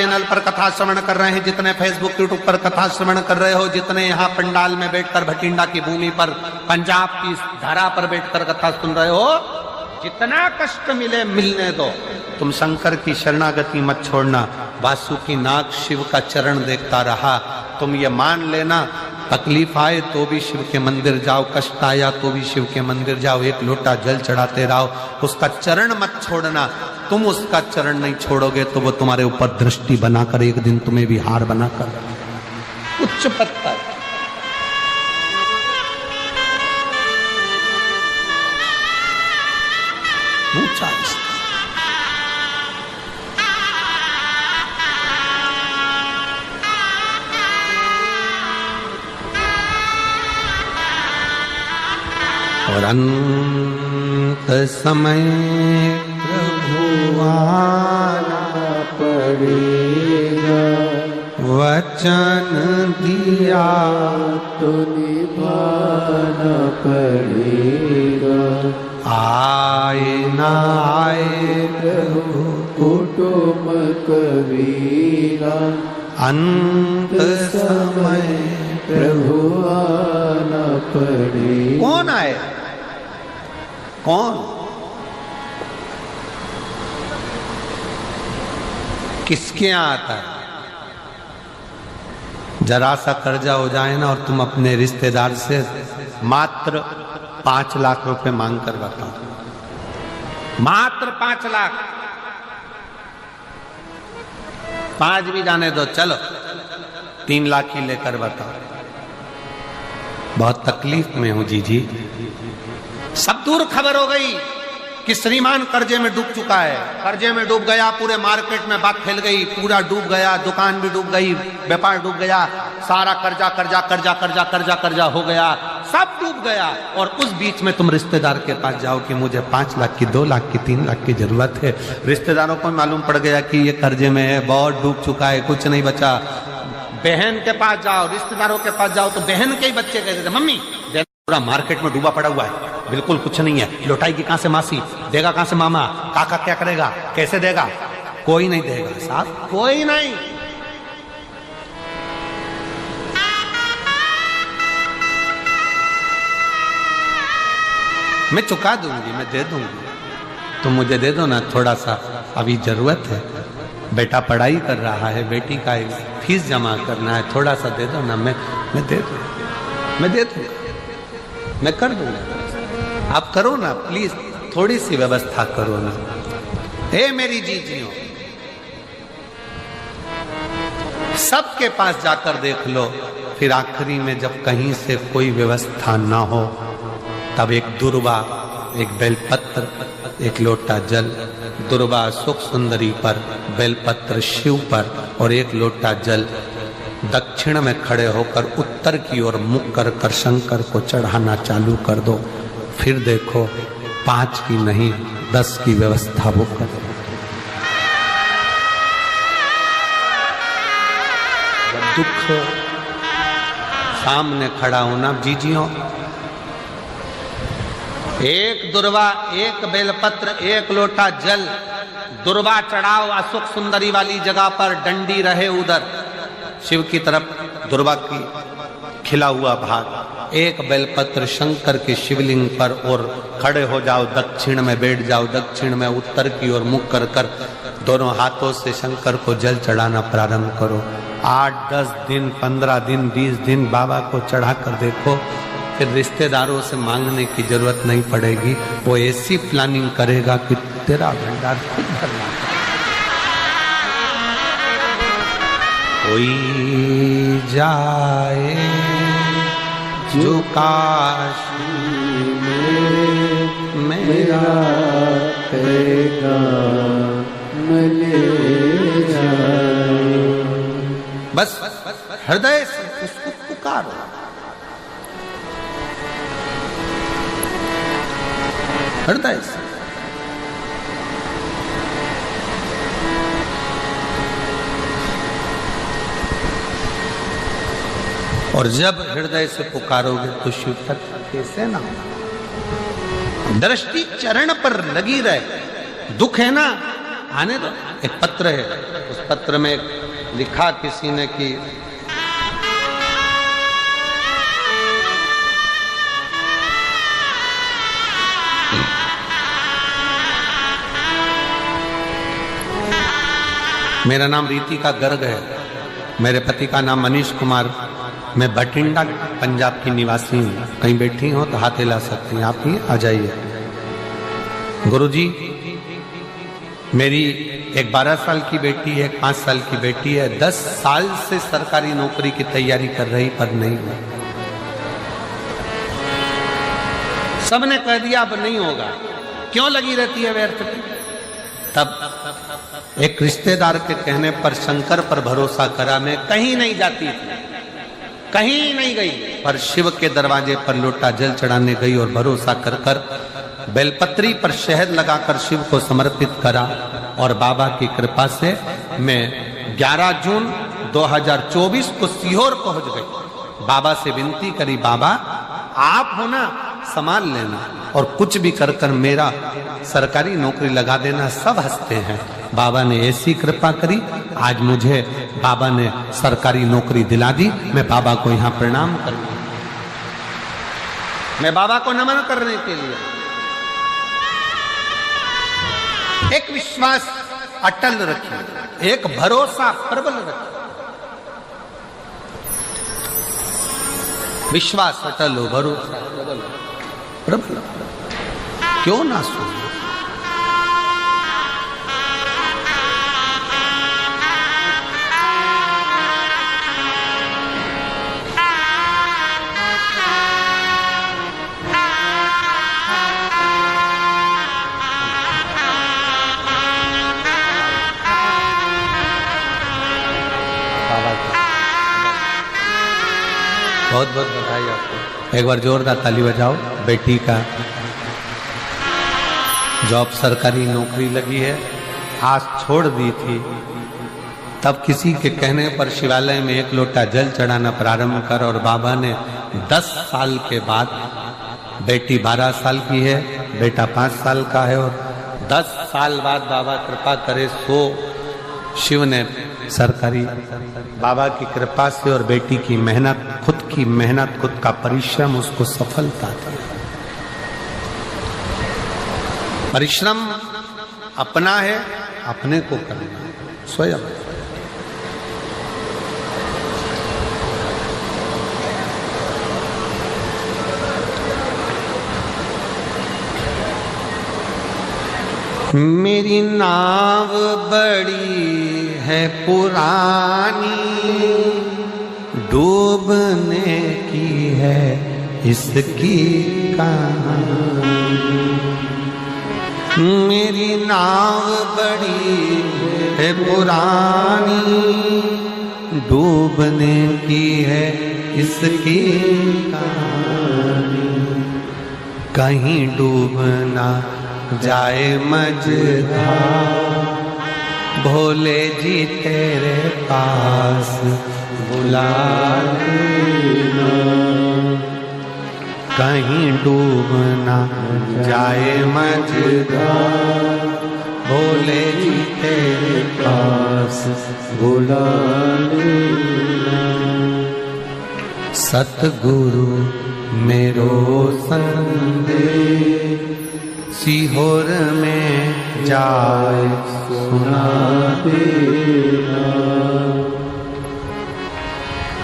Channel पर कथा श्रवण कर रहे हैं, जितने फेसबुक यूट्यूब पर कथा श्रवण कर रहे हो, जितने यहाँ पंडाल में बैठकर भटिंडा की भूमि पर पंजाब की धारा पर बैठकर कथा सुन रहे हो, जितना कष्ट मिले मिलने दो, तुम शंकर की शरणागति मत छोड़ना। वासुकी नाग शिव का चरण देखता रहा, तुम ये मान लेना, तकलीफ आए तो भी शिव के मंदिर जाओ, कष्ट आया तो भी शिव के मंदिर जाओ, एक लोटा जल चढ़ाते रहो, उसका चरण मत छोड़ना। तुम उसका चरण नहीं छोड़ोगे तो वो तुम्हारे ऊपर दृष्टि बनाकर एक दिन तुम्हें भी हार बनाकर उच्च पत्थर। ऊंचा और अंत समय प्रभु आना पड़ेगा, वचन दिया तो निभाना पड़ेगा। आए ना आए प्रभु कुटुंब कबीरा, अंत समय प्रभु आना पड़ेगा। कौन आए? कौन? किसके यहाँ आता है? जरा सा कर्जा हो जाए ना और तुम अपने रिश्तेदार से मात्र 5 लाख रुपए मांग कर बताओ, मात्र 5 लाख, 5 भी जाने दो, चलो 3 लाख ही लेकर बताओ। बहुत तकलीफ में हूं जी। सब दूर खबर हो गई कि श्रीमान कर्जे में डूब चुका है, कर्जे में डूब गया, पूरे मार्केट में बात फैल गई, पूरा डूब गया, दुकान भी डूब गई, व्यापार डूब गया, सारा कर्जा कर्जा कर्जा कर्जा कर्जा कर्जा हो गया, सब डूब गया। और उस बीच में तुम रिश्तेदार के पास जाओ कि मुझे 5 लाख की, 2 लाख की, 3 लाख की जरूरत है। रिश्तेदारों को मालूम पड़ गया कि ये कर्जे में है, बहुत डूब चुका है, कुछ नहीं बचा। बहन के पास जाओ, रिश्तेदारों के पास जाओ तो बहन के ही बच्चे कहते थे, मम्मी पूरा मार्केट में डूबा पड़ा हुआ है, बिल्कुल कुछ नहीं है, लौटाएगी कहां से मासी, देगा कहां से मामा, काका क्या करेगा, कैसे देगा? कोई नहीं देगा साहब, कोई नहीं। मैं चुका दूंगी, मैं दे दूंगी, तुम मुझे दे दो ना थोड़ा सा, अभी जरूरत है, बेटा पढ़ाई कर रहा है, बेटी का फीस जमा करना है, थोड़ा सा दे दो ना, मैं दे दूंगा, मैं दे दूंगा, मैं कर दूंगा, आप करो ना प्लीज, थोड़ी सी व्यवस्था करो ना। हे मेरी जीजियों, सबके पास जाकर देख लो, फिर आखिरी में जब कहीं से कोई व्यवस्था ना हो, तब एक दुर्वा, एक बेलपत्र, एक लोटा जल, दुर्वा सुख सुंदरी पर, बेलपत्र शिव पर और एक लोटा जल दक्षिण में खड़े होकर उत्तर की ओर मुख कर कर शंकर को चढ़ाना चालू कर दो। फिर देखो 5 की नहीं 10 की व्यवस्था वो कर। दुख सामने खड़ा होना जीजियों, एक दुर्वा, एक बेलपत्र, एक लोटा जल, दुर्वा चढ़ाओ अशोक सुंदरी वाली जगह पर, डंडी रहे उधर शिव की तरफ, दुर्वा की खिला हुआ भाग, एक बेलपत्र शंकर के शिवलिंग पर और खड़े हो जाओ, दक्षिण में बैठ जाओ, दक्षिण में उत्तर की ओर मुख कर कर दोनों हाथों से शंकर को जल चढ़ाना प्रारंभ करो। 8, 10 दिन, 15 दिन, 20 दिन बाबा को चढ़ा कर देखो, फिर रिश्तेदारों से मांगने की जरूरत नहीं पड़ेगी, वो ऐसी प्लानिंग करेगा कि तेरा भंडार खुद भरना। कोई जाए जो काशी में मेरा पैगाम ले जाए, बस हृदय से उसको पुकारो। हृदय से और जब हृदय से पुकारोगे तो शिव तक कैसे ना, दृष्टि चरण पर लगी रहे। दुख है ना, आने दो। एक पत्र है, उस पत्र में लिखा किसी ने कि मेरा नाम रीति का गर्ग है, मेरे पति का नाम मनीष कुमार, मैं बठिंडा पंजाब की निवासी हूँ। कहीं बैठी हो तो हाथ हिला सकती हैं, आप ही आ जाइए। गुरुजी, मेरी एक 12 साल की बेटी है, एक 5 साल की बेटी है, 10 साल से सरकारी नौकरी की तैयारी कर रही पर नहीं हुआ। सबने कह दिया अब नहीं होगा, क्यों लगी रहती है व्यर्थ में। तब एक रिश्तेदार के कहने पर शंकर पर भरोसा करा, मैं कहीं नहीं जाती थी, कहीं नहीं गई, पर शिव के दरवाजे पर लोटा जल चढ़ाने गई और भरोसा कर कर बेलपत्री पर शहद लगाकर शिव को समर्पित करा। और बाबा की कृपा से मैं 11 जून 2024 को सीहोर पहुंच गई। बाबा से विनती करी, बाबा आप हो ना, संभाल लेना और कुछ भी कर कर मेरा सरकारी नौकरी लगा देना। सब हंसते हैं। बाबा ने ऐसी कृपा करी, आज मुझे बाबा ने सरकारी नौकरी दिला दी। मैं बाबा को यहाँ प्रणाम करूँ, मैं बाबा को नमन करने के लिए। एक विश्वास अटल रखिए, एक भरोसा प्रबल रखिए। विश्वास अटल हो, भरोसा प्रबल, क्यों ना सुनो। बहुत बहुत बधाई आपको, एक बार जोरदार ताली बजाओ। बेटी का जॉब सरकारी नौकरी लगी है, आस छोड़ दी थी, तब किसी के कहने पर शिवालय में एक लोटा जल चढ़ाना प्रारंभ कर। और बाबा ने 10 साल के बाद, बेटी 12 साल की है, बेटा 5 साल का है, और 10 साल बाद बाबा कृपा करे सो शिव ने सरकारी, बाबा की कृपा से और बेटी की मेहनत, खुद की मेहनत, खुद का परिश्रम, उसको सफलता था। परिश्रम अपना है, अपने को करना स्वयं। मेरी नाव बड़ी है पुरानी, डूबने की है इसकी कहानी। मेरी नाव बड़ी है पुरानी, डूबने की है इसकी कहानी। कहीं डूबना जाए मझधार, भोले जी तेरे पास बुला लेना। कहीं डूबना जाए मझधार, भोले जी तेरे पास बुला लेना। सतगुरु मेरो संदेश, सीहोर में जाए सुना देना।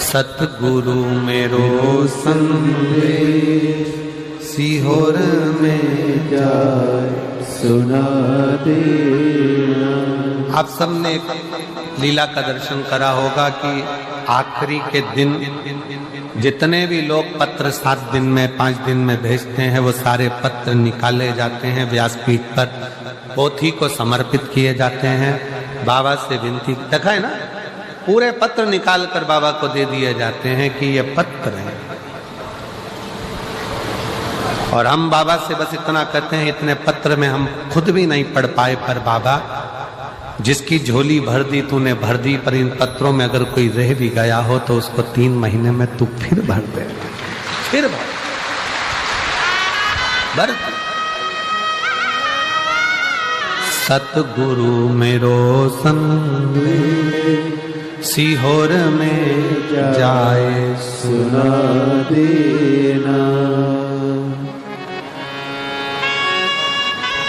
सतगुरु मेरो संदेश, सीहोर में जाए सुना देना। आप सबने लीला का दर्शन करा होगा कि आखिरी के दिन जितने भी लोग पत्र 7 दिन में 5 दिन में भेजते हैं, वो सारे पत्र निकाले जाते हैं व्यासपीठ पर, पोथी को समर्पित किए जाते हैं। बाबा से विनती, देखा है ना, पूरे पत्र निकाल कर बाबा को दे दिए जाते हैं कि ये पत्र है। और हम बाबा से बस इतना कहते हैं, इतने पत्र में हम खुद भी नहीं पढ़ पाए, पर बाबा जिसकी झोली भर दी तूने भर दी, पर इन पत्रों में अगर कोई रह भी गया हो तो उसको 3 महीने में तू फिर भर दे, फिर भर। सतगुरु मेरो संग सीहोर में जाए सुना देना।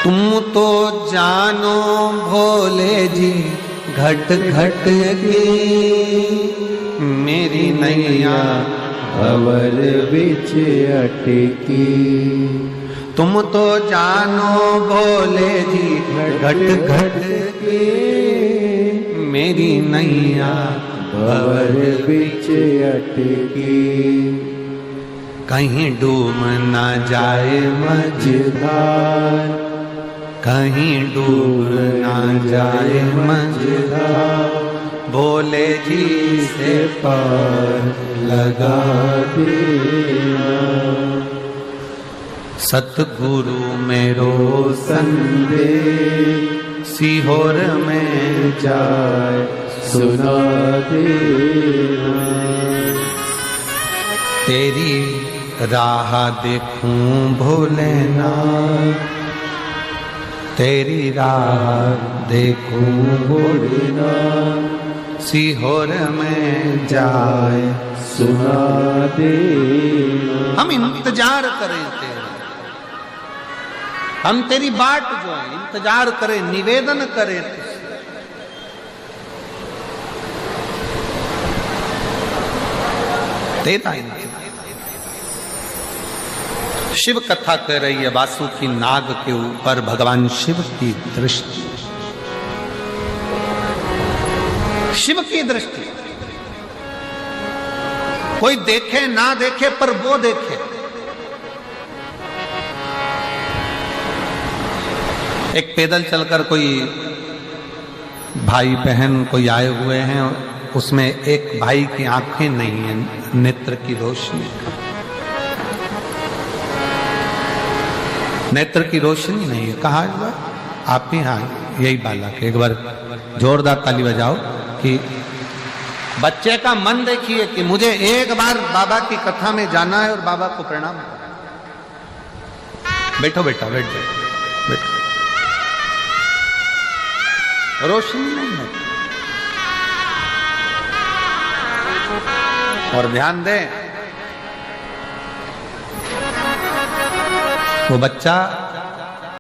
तुम तो जानो भोले जी घट घट की मेरी नैया भंवर बिच अटकी। तुम तो जानो भोले जी घट घट की मेरी नैया भंवर बिच अटकी। कहीं डूब ना जाए मझधार, कहीं डूब ना जाए मझधार, भोले जी से पार लगा देना। सतगुरु मेरो संदेश सीहोर में जाए सुना देना। तेरी राह देखूं भोलेनाथ, तेरी राह देखूं भोलेनाथ, सीहोर में जाए सुना देना। हम इंतजार करें तेरा, हम तेरी बाट जो है इंतजार करें, निवेदन करें तुझसे। तेरा इंतजार। शिव कथा कह रही है वासुकी नाग के ऊपर भगवान शिव की दृष्टि, शिव की दृष्टि। कोई देखे ना देखे पर वो देखे। एक पैदल चलकर कोई भाई बहन कोई आए हुए हैं, उसमें एक भाई की आंखें नहीं है, नेत्र की रोशनी, नेत्र की रोशनी नहीं है। कहा आप ही? हाँ यही बालक। एक बार जोरदार ताली बजाओ कि बच्चे का मन देखिए कि मुझे एक बार बाबा की कथा में जाना है और बाबा को प्रणाम। बैठो बेटा, बैठ बैठो। रोशनी नहीं है। और ध्यान दें, वो बच्चा